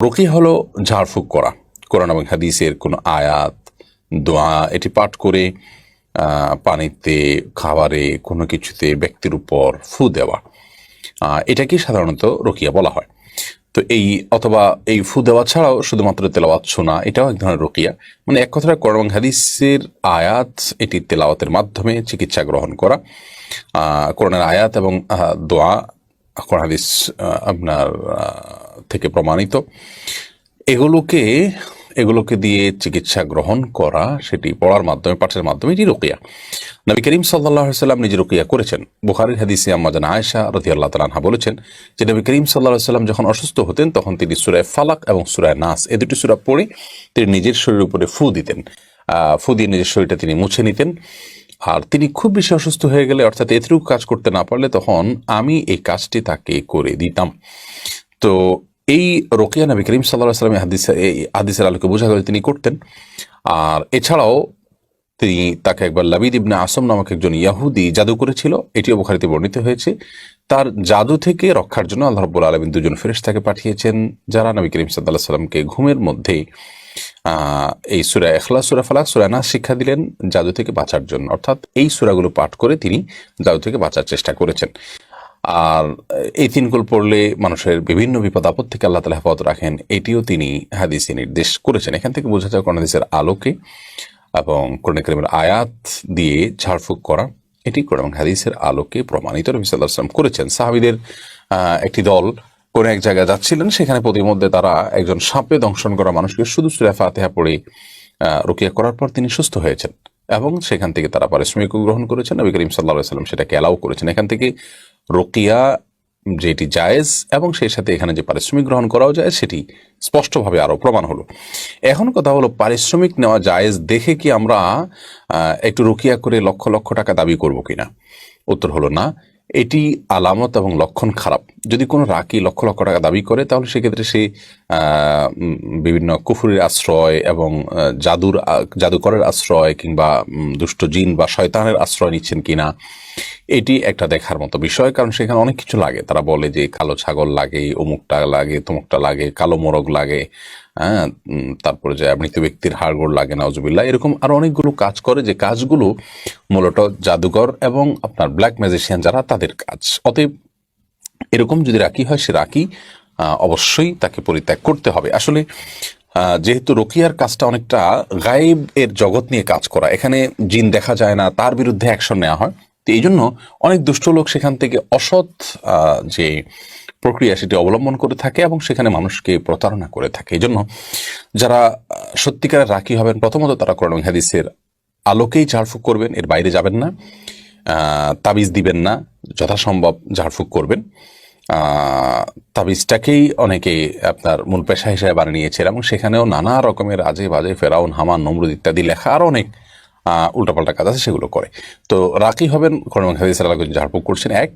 রুকিয়া হলো ঝাড়ফুঁক করা, কোরআন এবং হাদিসের কোনো আয়াত, দোয়া এটি পাঠ করে পানিতে, খাবারে, কোনো কিছুতে ব্যক্তির উপর ফু দেওয়া, এটাকে সাধারণত রুকিয়া বলা হয়। তো অথবা এই ফু দেওয়া ছাড়াও শুধুমাত্র তেলাওয়াত শোনা, এটাও এক ধরনের রুকিয়া। মানে এক কথায় কোরআন এবং হাদিসের আয়াত এটি তেলাওয়াতের মাধ্যমে চিকিৎসা গ্রহণ করা, কোরআনের আয়াত এবং দোয়া কোরআন হাদিস আপনার থেকে প্রমাণিত, এগুলোকে দিয়ে চিকিৎসা গ্রহণ করা, সেটি পড়ার মাধ্যমে, পাঠের মাধ্যমে, এটি রুকিয়া। নবী করিম সাল্লাল্লাহু আলাইহি ওয়াসাল্লাম নিজে রুকিয়া করেছেন। বুখারীর হাদিসে আম্মা জান আয়েশা রাদিয়াল্লাহু তাআলা আনহা বলেছেন যে নবী করিম সাল্লাল্লাহু আলাইহি ওয়াসাল্লাম যখন অসুস্থ হতেন তখন তিনি সূরা ফালাক এবং সূরা নাস এই দুটি সূরা পড়ে তিনি নিজের শরীরের উপরে ফু দিতেন। ফু দিয়ে নিজের শরীরটা তিনি মুছে নিতেন। আর তিনি খুব বেশি অসুস্থ হয়ে গেলে, অর্থাৎ এতটুকু কাজ করতে না পারলে, তখন আমি এই কাজটি তাকে করে দিতাম। তো এই রুকিয়া নবী করিম সাল্লাল্লাহু আলাইহি ওয়াসাল্লাম এই হাদিসের আলোকে বোঝা গেল তিনি করতেন। আর এছাড়াও তিনি তাকে একবার লাবিদ ইবনে আসম নামক একজন ইয়াহুদি জাদু করেছিল, এটিও বুখারীতে বর্ণিত হয়েছে। তার জাদু থেকে রক্ষার জন্য আল্লাহ রাব্বুল আলামিন দুজন ফেরেশতাকে পাঠিয়েছেন, যারা নবী করিম সাল্লাল্লাহু আলাইহি ওয়াসাল্লামকে ঘুমের মধ্যে এই সূরা ইখলাস, সূরা ফালাক, সূরা নাস শিক্ষা দিলেন জাদু থেকে বাঁচার জন্য। অর্থাৎ এই সূরাগুলো পাঠ করে তিনি জাদু থেকে বাঁচার চেষ্টা করেছেন। আর এই তিনগুলো পড়লে মানুষের বিভিন্ন বিপদ আপদ থেকে আল্লাহ তাআলা হেফাজত রাখেন, এটিও তিনি হাদিসে নির্দেশ করেছেন। এখান থেকে বোঝা যায় কোরআন হাদিসের আলোকে এবং কোরআন কারীমের আয়াত দিয়ে ঝাড়ফুঁক করা, এটি কোরআন হাদিসের আলোকে প্রমাণিত নবী সাল্লাল্লাহু আলাইহি ওয়াসাল্লাম করেছেন। সাহাবীদের একটি দল কোন এক জায়গায় যাচ্ছিলেন, সেখানে প্রতিমধ্যে তারা একজন সাপে দংশন করা মানুষকে শুধু সূরা ফাতিহা পড়ে রুকিয়া করার পর তিনি সুস্থ হয়েছেন এবং সেখান থেকে তারা পারিশ্রমিক গ্রহণ করেছেন। নবী করিম সাল্লাল্লাহু আলাইহি ওয়াসাল্লাম সেটাকে অ্যালাউ করেছেন। এখান থেকে রুকিয়া যেটি জায়েজ এবং সেই সাথে এখানে যে পারিশ্রমিক গ্রহণ করাও যায়, সেটি স্পষ্টভাবে আরো প্রমাণ হলো। এখন কথা হলো, পারিশ্রমিক নেওয়া জায়েজ দেখে কি আমরা একটু রুকিয়া করে লক্ষ লক্ষ টাকা দাবি করব কিনা? উত্তর হলো না। এটি আলামত এবং লক্ষণ খারাপ। যদি কোনো রাকি লক্ষ লক্ষ টাকা দাবি করে, তাহলে সেক্ষেত্রে সে বিভিন্ন কুফুরের আশ্রয় এবং জাদুকরের আশ্রয় কিংবা দুষ্ট জিন বা শয়তানের আশ্রয় নিচ্ছেন কিনা, এটি একটা দেখার মতো বিষয়। কারণ সেখানে অনেক কিছু লাগে। তারা বলে যে কালো ছাগল লাগে, অমুকটা লাগে, তমুকটা লাগে, কালো মোরগ লাগে, হ্যাঁ, তারপরে যে মৃত ব্যক্তির হাড়গোড় লাগে, নাউজুবিল্লাহ, এরকম আরো অনেকগুলো কাজ করে, যে কাজগুলো মূলত জাদুকর এবং আপনার ব্ল্যাক ম্যাজিশিয়ান যারা, তাদের কাজ। অতএব এরকম যদি রাকি হয়, সে রাকি অবশ্যই তাকে পরিত্যাগ করতে হবে। আসলে যেহেতু রুকিয়ার কাজটা অনেকটা গায়েব এর জগৎ নিয়ে কাজ করা, এখানে জিন দেখা যায় না, তার বিরুদ্ধে অ্যাকশন নেওয়া হয়। তো এই জন্য অনেক দুষ্ট লোক সেখান থেকে অসৎ যে প্রক্রিয়া সেটি অবলম্বন করে থাকে এবং সেখানে মানুষকে প্রতারণা করে থাকে। এই জন্য যারা সত্যিকারের রাকি হবেন, প্রথমত তারা কোরআন এবং হাদিসের আলোকেই ঝাড়ফুঁক করবেন, এর বাইরে যাবেন না। তাবিজ দিবেন না, যথাসম্ভব ঝাড়ফুঁক করবেন। তাবিজটাকেই অনেকে আপনার মূল পেশা হিসেবে বানিয়ে নিয়েছে এবং সেখানেও নানা রকমের আজে বাজে ফেরাউন, হামান, নমরুদ ইত্যাদি লেখা আর অনেক উল্টাপাল্টা কাজ আছে, সেগুলো করে। তো রাকি হবেন, কোরআন এবং হাদিসের আলোকে ঝাড়ফুঁক করছেন, এক।